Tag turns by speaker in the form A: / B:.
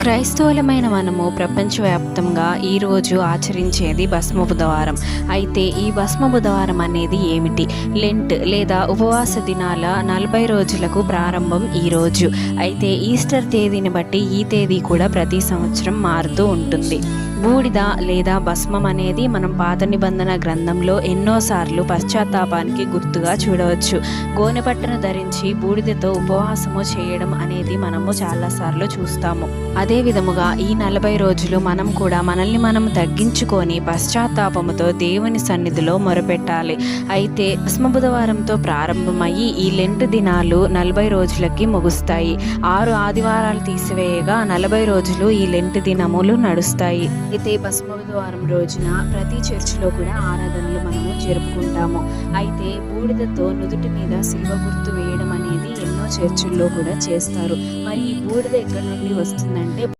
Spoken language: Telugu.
A: క్రైస్తవులమైన మనము ప్రపంచవ్యాప్తంగా ఈరోజు ఆచరించేది భస్మ బుధవారం. అయితే ఈ భస్మ బుధవారం అనేది ఏమిటి? లెంట్ లేదా ఉపవాస దినాల 40 రోజులకు ప్రారంభం ఈరోజు. అయితే ఈస్టర్ తేదీని బట్టి ఈ తేదీ కూడా ప్రతి సంవత్సరం మారుతూ ఉంటుంది. బూడిద లేదా భస్మం అనేది మనం పాత నిబంధన గ్రంథంలో ఎన్నోసార్లు పశ్చాత్తాపానికి గుర్తుగా చూడవచ్చు. గోనెపట్టను ధరించి బూడిదతో ఉపవాసము చేయడం అనేది మనము చాలాసార్లు చూస్తాము. అదే విధముగా ఈ 40 రోజులు మనం కూడా మనల్ని మనం తగ్గించుకొని పశ్చాత్తాపముతో దేవుని సన్నిధిలో మొరపెట్టాలి. అయితే భస్మ బుధవారంతో ప్రారంభమయ్యి ఈ లెంట్ దినాలు 40 రోజులకి ముగుస్తాయి. 6 ఆదివారాలు తీసివేయగా 40 రోజులు ఈ లెంట్ దినములు నడుస్తాయి. అయితే భస్మ బుధవారం రోజున ప్రతి చర్చిలో కూడా ఆరాధనలు మనము జరుపుకుంటాము. అయితే బూడిదతో నుదుటి మీద సిలువ గుర్తు వేయడం అనేది ఎన్నో చర్చిల్లో కూడా చేస్తారు. మరి ఈ బూడిద ఎక్కడి నుండి వస్తుందంటే